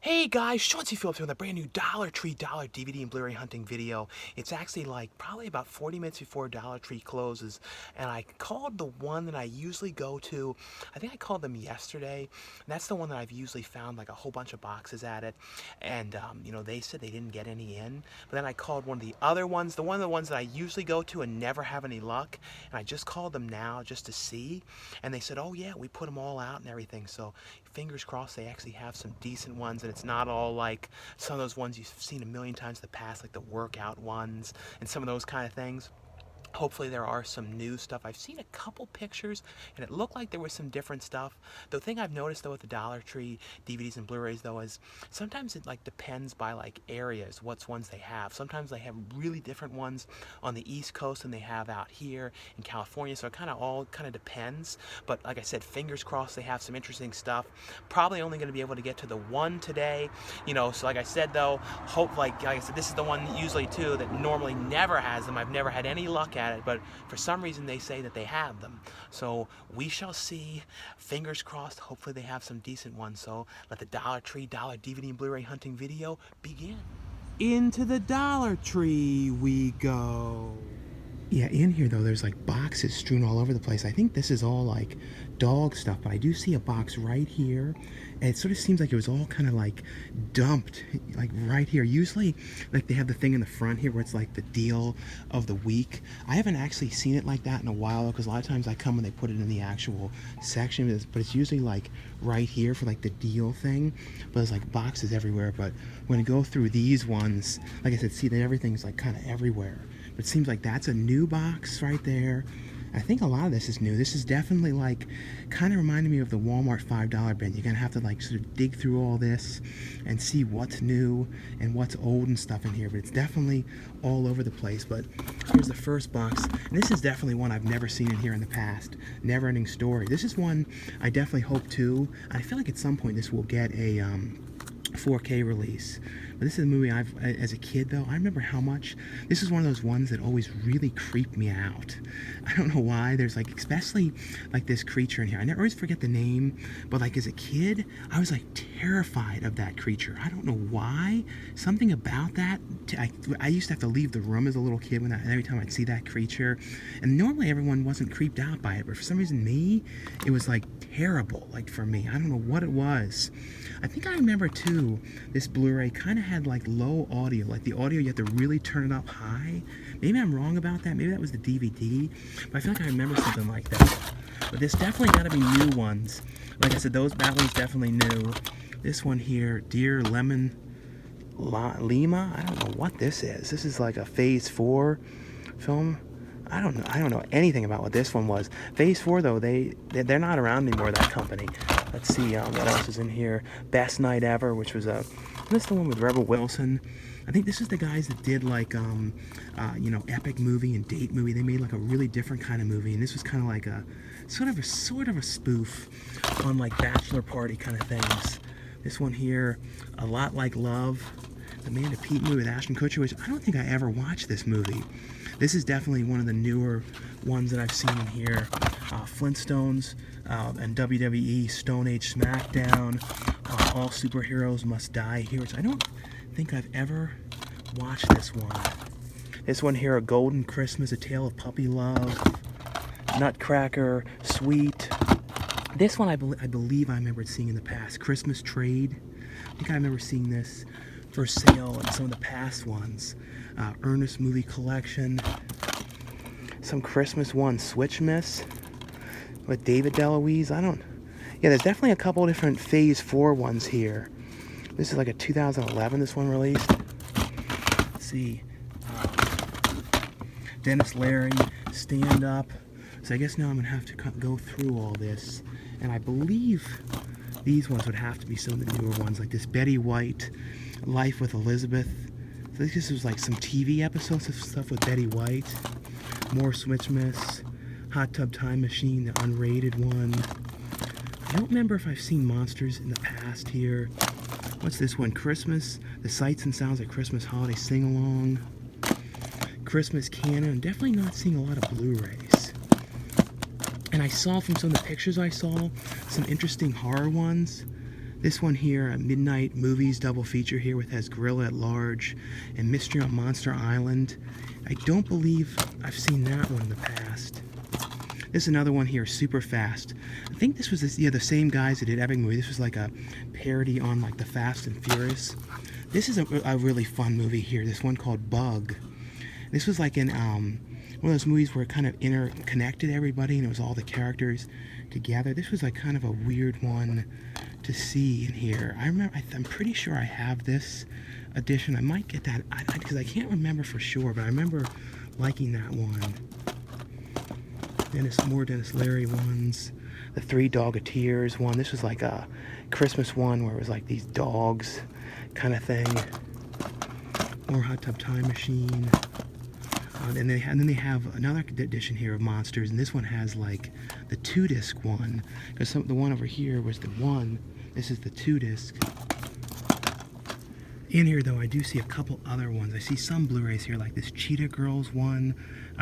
Hey guys, Chauncey Phillips here with a brand new Dollar Tree DVD and Blu-ray hunting video. It's actually like probably about 40 minutes before Dollar Tree closes, and I called the one that I usually go to. I think I called them yesterday, and that's the one that I've usually found like a whole bunch of boxes at it, and they said they didn't get any in. But then I called one of the other ones, one of the ones that I usually go to and never have any luck, and I just called them now just to see, and they said, oh yeah, we put them all out and everything. So fingers crossed they actually have some decent ones, and it's not all like some of those ones you've seen a million times in the past, like the workout ones and some of those kind of things. Hopefully there are some new stuff. I've seen a couple pictures and it looked like there was some different stuff. The thing I've noticed though with the Dollar Tree DVDs and Blu-rays though is sometimes it like depends by like areas, what's ones they have. Sometimes they have really different ones on the East Coast than they have out here in California, so it all depends. But like I said, fingers crossed they have some interesting stuff. Probably only going to be able to get to the one today, so like I said though, like I said, this is the one usually too that normally never has them. I've never had any luck at it, but for some reason they say that they have them. So we shall see. Fingers crossed. Hopefully they have some decent ones. So let the Dollar Tree DVD and Blu-ray hunting video begin. Into the Dollar Tree we go. Yeah, in here though, there's like boxes strewn all over the place. I think this is all like dog stuff, but I do see a box right here, and it sort of seems like it was all kind of like dumped like right here. Usually like they have the thing in the front here where it's like the deal of the week. I haven't actually seen it like that in a while, because a lot of times I come and they put it in the actual section, but it's usually like right here for like the deal thing. But there's like boxes everywhere. But when I go through these ones, like I said, see that everything's like kind of everywhere. But it seems like that's a new box right there. I think a lot of this is new. This is definitely like, kind of reminded me of the Walmart $5 bin. You're gonna have to like sort of dig through all this and see what's new and what's old and stuff in here. But it's definitely all over the place. But here's the first box. And this is definitely one I've never seen in here in the past. Never Ending Story. This is one I definitely hope to. I feel like at some point this will get a 4K release. But this is a movie as a kid though, I remember how much, this is one of those ones that always really creeped me out. I don't know why. There's like, especially like this creature in here. I always forget the name, but like as a kid, I was like terrified of that creature. I don't know why. Something about that. I used to have to leave the room as a little kid every time I'd see that creature. And normally everyone wasn't creeped out by it, but for some reason me, it was like terrible, like for me. I don't know what it was. I think I remember too, this Blu-ray kind of had like low audio, like the audio you have to really turn it up high. Maybe I'm wrong about that. Maybe that was the DVD, but I feel like I remember something like that. But there's definitely got to be new ones. Like I said, that one's definitely new. This one here, Dear Lemon Lima. I don't know what this is. This is like a Phase 4 film. I don't know anything about what this one was. Phase 4 though, they're not around anymore, that company. Let's see what else is in here. Best Night Ever, which was this is the one with Rebel Wilson. I think this is the guys that did like epic movie and date movie. They made like a really different kind of movie, and this was kind of like a sort of a spoof on like bachelor party kind of things. This one here, A Lot Like Love, the Amanda Peet movie with Ashton Kutcher, which I don't think I ever watched this movie. This is definitely one of the newer ones that I've seen in here. Flintstones and WWE Stone Age SmackDown. All Superheroes Must Die Here, which I don't think I've ever watched this one. This one here, A Golden Christmas, A Tale of Puppy Love. Nutcracker, Sweet. This one I believe I remembered seeing in the past. Christmas Trade. I think I remember seeing this for sale in some of the past ones. Ernest Movie Collection. Some Christmas one, Switchmas with David DeLuise. Yeah, there's definitely a couple different Phase 4 ones here. This is like a 2011, this one released. Let's see. Denis, Leary, Stand Up. So I guess now I'm going to have to go through all this. And I believe these ones would have to be some of the newer ones, like this Betty White, Life with Elizabeth. So this was like some TV episodes of stuff with Betty White. More Switchmas, Hot Tub Time Machine, the unrated one. I don't remember if I've seen Monsters in the past here. What's this one? Christmas, The Sights and Sounds of Christmas Holiday Sing-Along. Christmas Canon. I'm definitely not seeing a lot of Blu-rays. And I saw from some of the pictures I saw, some interesting horror ones. This one here, a Midnight Movies double feature here with has Gorilla at Large and Mystery on Monster Island. I don't believe I've seen that one in the past. This is another one here, Super Fast. I think this was the same guys that did Epic Movie. This was like a parody on like the Fast and Furious. This is a really fun movie here. This one called Bug. This was like in one of those movies where it kind of interconnected everybody and it was all the characters together. This was like kind of a weird one to see in here. I'm pretty sure I have this edition. I might get that because I can't remember for sure, but I remember liking that one. More Denis Leary ones. The 3 Dogateers one. This was like a Christmas one where it was like these dogs kind of thing. More Hot Tub Time Machine. And then they have another edition here of Monsters, and this one has like the 2-disc one, because the one over here was the 1. This is the 2-disc. In here though, I do see a couple other ones. I see some Blu-rays here, like this Cheetah Girls one,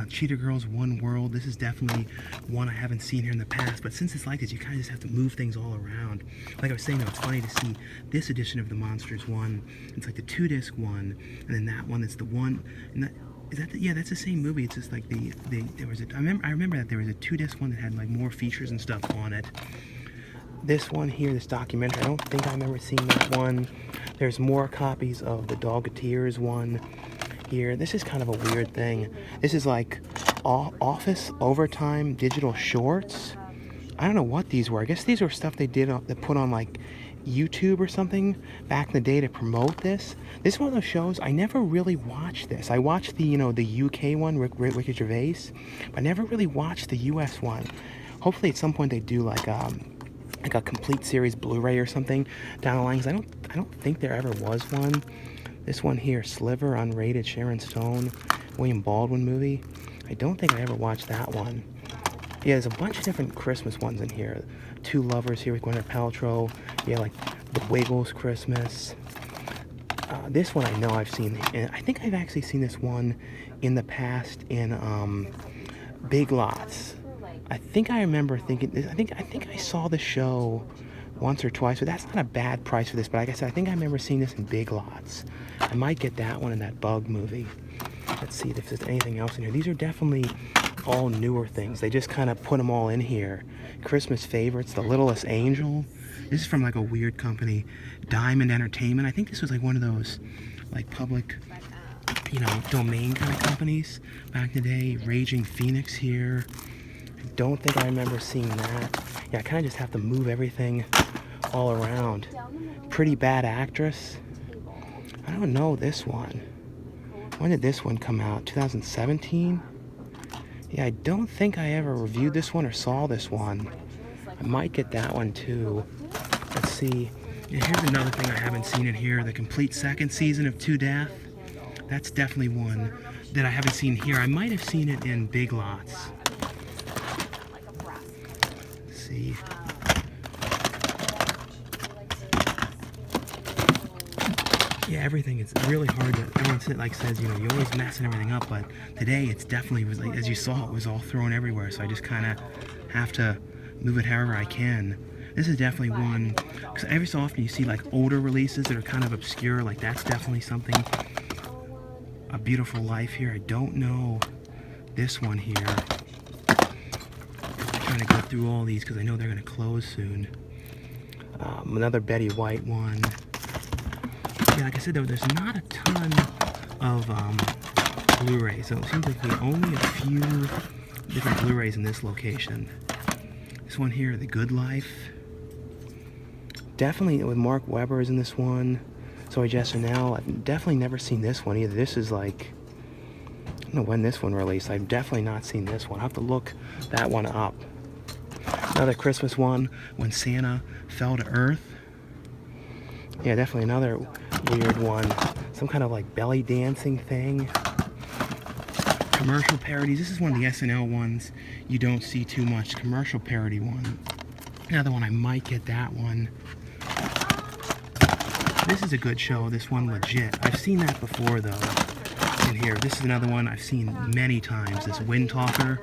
Cheetah Girls One World. This is definitely one I haven't seen here in the past, but since it's like this, you kind of just have to move things all around. Like I was saying though, it's funny to see this edition of the Monsters one. It's like the 2-disc one, and then that one that's the one, and yeah, that's the same movie. It's just like there was I remember that there was a 2-disc one that had like more features and stuff on it. This one here, this documentary, I don't think I remember seeing that one. There's more copies of the Dogateers one here. This is kind of a weird thing. This is like Office Overtime digital shorts. I don't know what these were. I guess these were stuff they put on like YouTube or something back in the day to promote this. This is one of those shows I never really watched. This I watched the the UK one, Ricky Gervais, but I never really watched the US one. Hopefully at some point they do like a complete series Blu-ray or something down the line, because I don't think there ever was one. This one here, Sliver, Unrated, Sharon Stone, William Baldwin movie. I don't think I ever watched that one. Yeah, there's a bunch of different Christmas ones in here. 2 Lovers here with Gwyneth Paltrow. Yeah, like The Wiggles Christmas. This one I know I've seen, and I think I've actually seen this one in the past in Big Lots. I think I remember thinking, I think I saw the show once or twice, but that's not a bad price for this. But like I said, I think I remember seeing this in Big Lots. I might get that one in that Bug movie. Let's see if there's anything else in here. These are definitely all newer things. They just kind of put them all in here. Christmas favorites, The Littlest Angel. This is from like a weird company, Diamond Entertainment. I think this was like one of those like public, domain kind of companies back in the day. Raging Phoenix here. I don't think I remember seeing that. Yeah, I kind of just have to move everything all around. Pretty Bad Actress. I don't know this one. When did this one come out? 2017? Yeah, I don't think I ever reviewed this one or saw this one. I might get that one too. Let's see. Yeah, here's another thing I haven't seen in here. The complete second season of To Death. That's definitely one that I haven't seen here. I might have seen it in Big Lots. Let's see. Yeah, everything is really hard. Everyone says, you're always messing everything up, but today it's definitely, like, as you saw, it was all thrown everywhere, so I just kind of have to move it however I can. This is definitely one, because every so often you see like older releases that are kind of obscure, like that's definitely something. A Beautiful Life here. I don't know this one here. I'm trying to go through all these because I know they're going to close soon. Another Betty White one. Yeah, like I said though, there's not a ton of Blu-rays, so it seems like there's only a few different Blu-rays in this location. This one here, The Good Life. Definitely with Mark Webber is in this one. So Snl. I've definitely never seen this one either. This is like, I don't know when this one released. I've definitely not seen this one. I'll have to look that one up. Another Christmas one, When Santa Fell to Earth. Yeah, definitely another weird one. Some kind of like belly dancing thing. Commercial parodies. This is one of the SNL ones you don't see too much. Commercial parody one. Another one, I might get that one. This is a good show, this one Legit. I've seen that before though, in here. This is another one I've seen many times, this Wind Talker.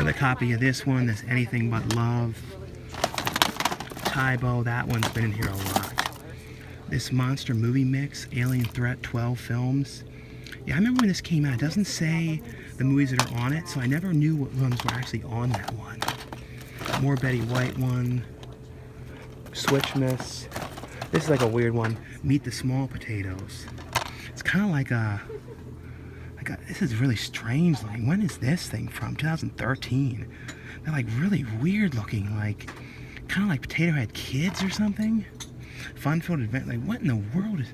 Another copy of this one, this Anything But Love. Tybo, that one's been in here a lot. This Monster Movie Mix, Alien Threat 12 films. Yeah, I remember when this came out. It doesn't say the movies that are on it, so I never knew what ones were actually on that one. More Betty White one. Switchmas. This is like a weird one. Meet the Small Potatoes. It's kind of like a... This is really strange looking. When is this thing from? 2013. They're like really weird looking, like kind of like Potato Head Kids or something. Fun-filled adventure. Like what in the world is...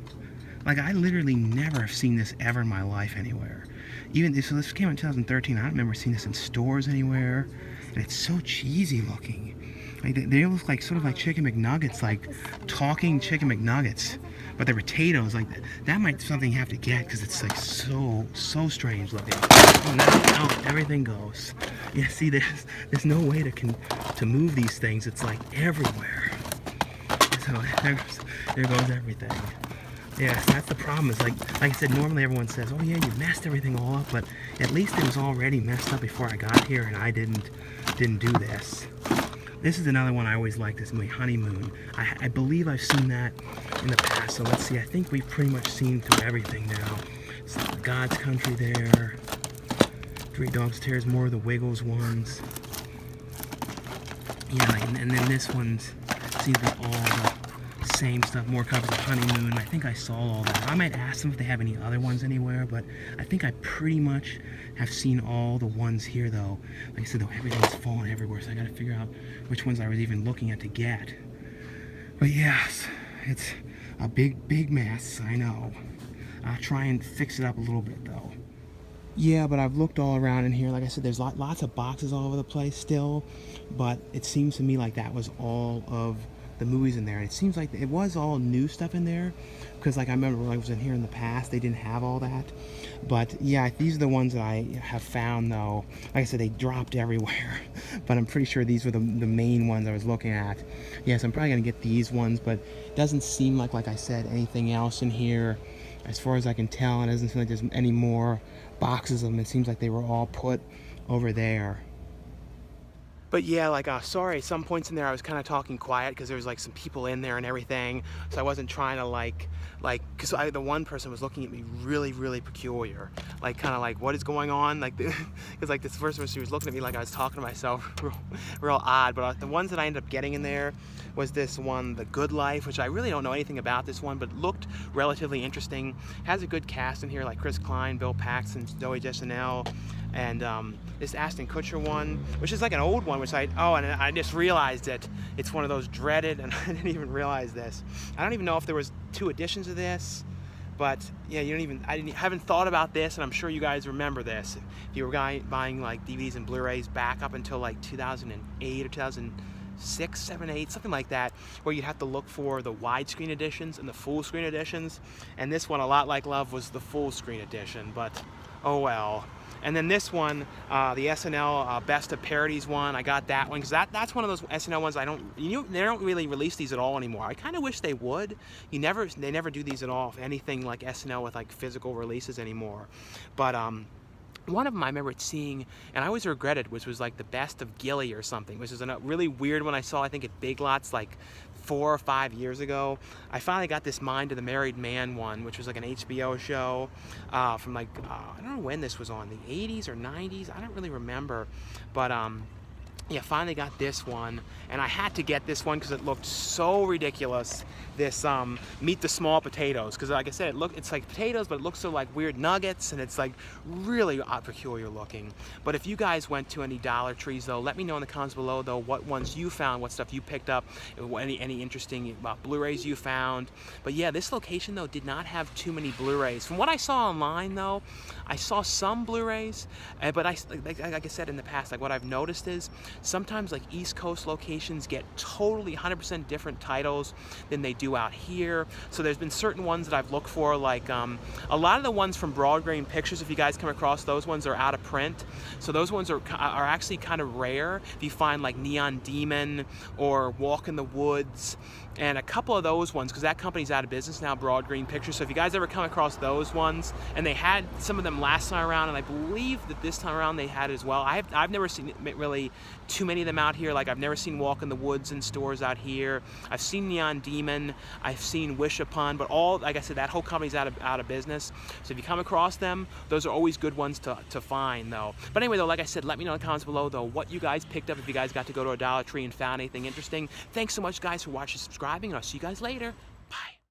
Like I literally never have seen this ever in my life anywhere. Even so, this came out in 2013. I don't remember seeing this in stores anywhere. And it's so cheesy looking. Like they look like sort of like Chicken McNuggets, like talking Chicken McNuggets. But they're potatoes, like that might something you have to get because it's like so strange looking. Oh, now everything goes. Yeah, see, there's no way to move these things. It's like everywhere. So there goes everything. Yeah, so that's the problem. Is like I said, normally everyone says, "Oh yeah, you messed everything all up," but at least it was already messed up before I got here, and I didn't do this. This is another one I always liked, this movie, Honeymoon. I believe I've seen that in the past, so let's see. I think we've pretty much seen through everything now. So God's Country there. Three Dogateers, more of the Wiggles ones. Yeah, and then this one's seems to be all the same stuff, more copies of Honeymoon. I think I saw all that. I might ask them if they have any other ones anywhere, but I think I pretty much have seen all the ones here, though. Like I said, though, everything's falling everywhere, so I gotta figure out which ones I was even looking at to get. But yes, it's a big mess, I know. I'll try and fix it up a little bit, though. Yeah, but I've looked all around in here. Like I said, there's lots of boxes all over the place still, but it seems to me like that was all of the movies in there. And it seems like it was all new stuff in there, because like I remember when I was in here in the past, they didn't have all that. But yeah, these are the ones that I have found, though. Like I said, they dropped everywhere, but I'm pretty sure these were the main ones I was looking at. Yes, I'm probably gonna get these ones, but it doesn't seem like I said, anything else in here as far as I can tell. And it doesn't seem like there's any more boxes of them. It seems like they were all put over there. But yeah, like, sorry, at some points in there I was kind of talking quiet because there was like some people in there and everything, so I wasn't trying to because the one person was looking at me really peculiar, like kind of like, what is going on, like, because like this first person, she was looking at me like I was talking to myself, real odd. But the ones that I ended up getting in there was this one, The Good Life, which I really don't know anything about this one, but looked relatively interesting. Has a good cast in here, like Chris Klein, Bill Paxton, Zoe Deschanel, and this Ashton Kutcher one, which is like an old one, which I just realized it. It's one of those dreaded, and I didn't even realize this. I don't even know if there was 2 editions of this, but yeah, I haven't thought about this, and I'm sure you guys remember this. If you were buying like DVDs and Blu-rays back up until like 2008 or 2006, 7, 8, something like that, where you'd have to look for the widescreen editions and the full screen editions, and this one, A Lot Like Love, was the full screen edition, but oh well. And then this one, the Snl Best of Parodies one, I got that one because that's one of those SNL ones they don't really release these at all anymore. I kind of wish they would. They never do these at all, anything like SNL with like physical releases anymore. But one of them I remember seeing, and I always regretted, which was like the Best of Gilly or something, which is a really weird one I saw, I think, at Big Lots like 4 or 5 years ago. I finally got this Mind of the Married Man one, which was like an HBO show from like, I don't know when this was on, the 80s or 90s, I don't really remember, but yeah, finally got this one, and I had to get this one because it looked so ridiculous. This Meet the Small Potatoes, because like I said, it's like potatoes, but it looks so like weird nuggets, and it's like really peculiar looking. But if you guys went to any Dollar Trees, though, let me know in the comments below, though, what ones you found, what stuff you picked up, any interesting Blu-rays you found. But yeah, this location, though, did not have too many Blu-rays. From what I saw online, though, I saw some Blu-rays, but like I said in the past, like what I've noticed is Sometimes like East Coast locations get totally 100% different titles than they do out here. So there's been certain ones that I've looked for, like a lot of the ones from Broad Grain Pictures, if you guys come across those ones, are out of print. So those ones are actually kind of rare. If you find like Neon Demon or Walk in the Woods, and a couple of those ones, because that company's out of business now, Broad Green Pictures. So if you guys ever come across those ones, and they had some of them last time around, and I believe that this time around they had as well. I've never seen really too many of them out here. Like I've never seen Walk in the Woods in stores out here. I've seen Neon Demon. I've seen Wish Upon, but all, like I said, that whole company's out of business. So if you come across them, those are always good ones to find, though. But anyway, though, like I said, let me know in the comments below, though, what you guys picked up, if you guys got to go to a Dollar Tree and found anything interesting. Thanks so much, guys, for watching, subscribing, and I'll see you guys later.